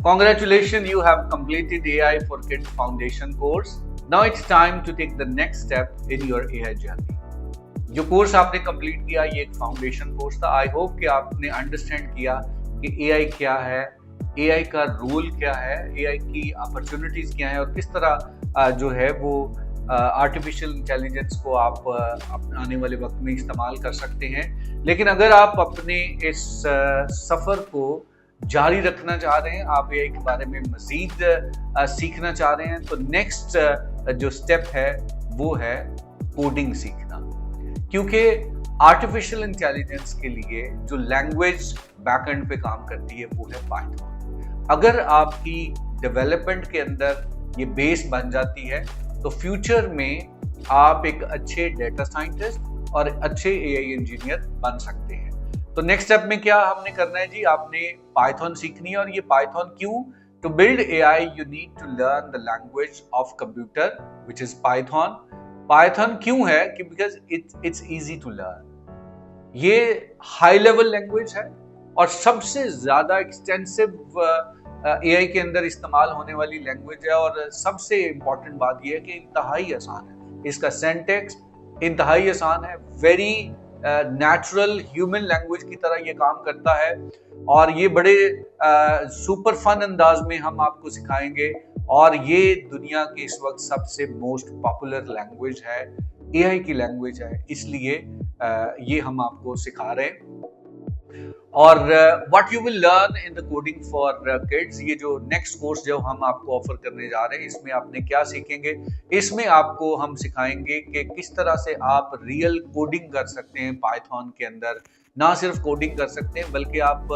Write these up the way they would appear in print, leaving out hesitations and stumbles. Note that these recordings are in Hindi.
Congratulations, you have completed AI for Kids Foundation course. Now it's time to take the next step in your AI journey. जो कोर्स आपने कंप्लीट किया ये एक फाउंडेशन कोर्स था। आई होप कि आपने अंडरस्टैंड किया कि एआई क्या है, एआई का रोल क्या है, एआई की अपॉर्चुनिटीज क्या है और किस तरह जो है वो आर्टिफिशियल इंटेलिजेंस को आप आने वाले वक्त में इस्तेमाल कर सकते हैं। लेकिन अगर आप अपने इस सफ़र को जारी रखना चाह रहे हैं, आप एआई के बारे में मज़ीद सीखना चाह रहे हैं, तो नेक्स्ट जो स्टेप है वो है कोडिंग सीखना। क्योंकि आर्टिफिशियल इंटेलिजेंस के लिए जो लैंग्वेज बैकएंड पे काम करती है वो है पाइथन। अगर आपकी डेवलपमेंट के अंदर ये बेस बन जाती है तो फ्यूचर में आप एक अच्छे डेटा साइंटिस्ट और अच्छे एआई इंजीनियर बन सकते हैं। तो नेक्स्ट स्टेप में क्या हमने करना है जी, आपने पाइथन सीखनी है। और ये पाइथन क्यों? To build AI you need to learn the language of computer which is Python. Python क्यों है कि because it's easy to learn. ये हाई लेवल लैंग्वेज है और सबसे ज्यादा एक्सटेंसिव एआई के अंदर इस्तेमाल होने वाली लैंग्वेज है। और सबसे इंपॉर्टेंट बात यह है कि इंतहाई आसान है, इसका सिंटैक्स इंतहाई आसान है, वेरी नेचुरल ह्यूमन लैंग्वेज की तरह ये काम करता है। और ये बड़े सुपर फन अंदाज में हम आपको सिखाएंगे। और ये दुनिया की इस वक्त सबसे मोस्ट पॉपुलर लैंग्वेज है, एआई की लैंग्वेज है, इसलिए ये हम आपको सिखा रहे हैं। और what you will learn in the coding for kids, ये जो नेक्स्ट कोर्स जो हम आपको ऑफर करने जा रहे हैं, इसमें आपने क्या सीखेंगे? इसमें आपको हम सिखाएंगे कि किस तरह से आप रियल कोडिंग कर सकते हैं पाइथन के अंदर। ना सिर्फ कोडिंग कर सकते हैं बल्कि आप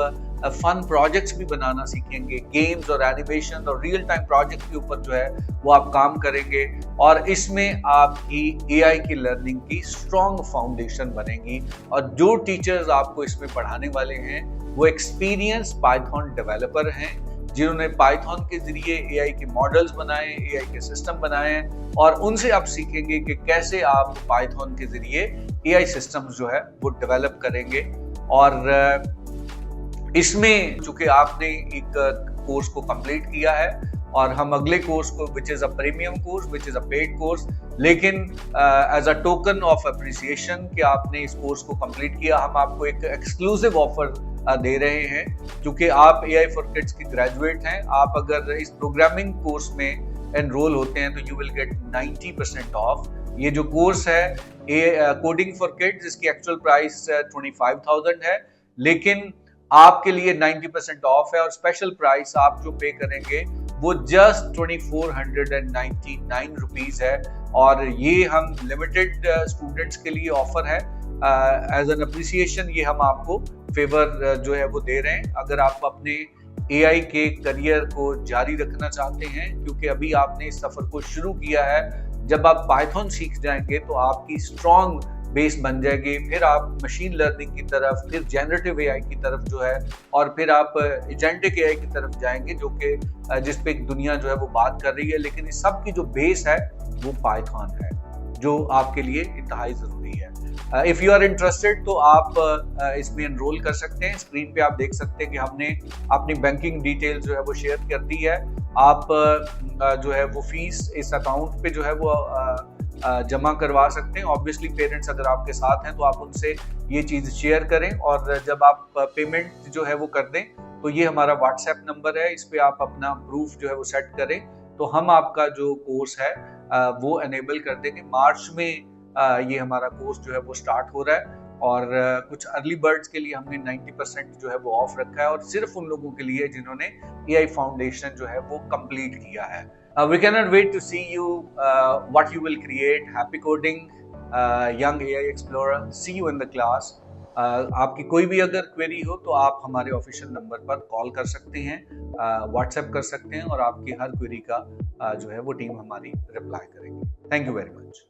फन प्रोजेक्ट्स भी बनाना सीखेंगे, गेम्स और एनिमेशन और रियल टाइम प्रोजेक्ट के ऊपर जो है वो आप काम करेंगे। और इसमें आपकी एआई की लर्निंग की स्ट्रॉन्ग फाउंडेशन बनेगी। और जो टीचर्स आपको इसमें पढ़ाने वाले हैं वो एक्सपीरियंस पाइथन डेवलपर हैं, जिन्होंने पाइथन के जरिए एआई के मॉडल्स बनाए, एआई के सिस्टम बनाए हैं। और उनसे आप सीखेंगे कि कैसे आप पाइथन के जरिए एआई सिस्टम्स जो है वो डेवलप करेंगे। और इसमें चूंकि आपने एक कोर्स को कंप्लीट किया है और हम अगले कोर्स को which is a premium course, which is a paid course, लेकिन as a token of appreciation कि आपने इस कोर्स को कंप्लीट किया, हम आपको एक एक्सक्लूसिव ऑफर दे रहे हैं। क्योंकि आप एआई फॉर किड्स के ग्रेजुएट हैं, आप अगर इस प्रोग्रामिंग कोर्स में एनरोल होते हैं तो यू विल गेट 90% ऑफ। ये जो कोर्स है कोडिंग फॉर किड्स, इसकी एक्चुअल प्राइस 25,000 है, लेकिन आपके लिए 90% ऑफ है। और स्पेशल प्राइस आप जो पे करेंगे वो जस्ट 2499 रुपीज है। और ये हम लिमिटेड स्टूडेंट्स के लिए ऑफर है, एज एन अप्रिसिएशन ये हम आपको फेवर जो है वो दे रहे हैं। अगर आप अपने एआई के करियर को जारी रखना चाहते हैं, क्योंकि अभी आपने इस सफर को शुरू किया है, जब आप पाइथन सीख जाएंगे तो आपकी स्ट्रॉन्ग बेस बन जाएगी, फिर आप मशीन लर्निंग की तरफ, फिर जनरेटिव एआई की तरफ जो है, और फिर आप एजेंटिक एआई की तरफ जाएंगे, जो कि जिस पे दुनिया जो है वो बात कर रही है। लेकिन इस सब की जो बेस है वो पाइथन है, जो आपके लिए इंतहाई जरूरी है। इफ यू आर इंटरेस्टेड तो आप इसमें एनरोल कर सकते हैं। स्क्रीन पे आप देख सकते हैं कि हमने अपनी बैंकिंग डिटेल जो है वो शेयर कर दी है। आप जो है वो फीस इस अकाउंट पे जो है वो जमा करवा सकते हैं। ऑब्वियसली पेरेंट्स अगर आपके साथ हैं तो आप उनसे ये चीज़ शेयर करें। और जब आप पेमेंट जो है वो कर दें तो ये हमारा व्हाट्सएप नंबर है, इस पे आप अपना प्रूफ जो है वो सेट करें तो हम आपका जो कोर्स है वो एनेबल कर देंगे। मार्च में ये हमारा कोर्स जो है वो स्टार्ट हो रहा है। और कुछ अर्ली बर्ड्स के लिए हमने 90% जो है वो ऑफ रखा है, और सिर्फ उन लोगों के लिए जिन्होंने एआई फाउंडेशन जो है वो कंप्लीट किया है। We can not wait to see you what you will create. Happy coding young AI explorer, see you in the class. आपकी कोई भी अगर क्वेरी हो तो आप हमारे ऑफिशियल नंबर पर कॉल कर सकते हैं, व्हाट्सएप कर सकते हैं, और आपकी हर क्वेरी का जो है वो टीम हमारी रिप्लाई करेगी। Thank you very much.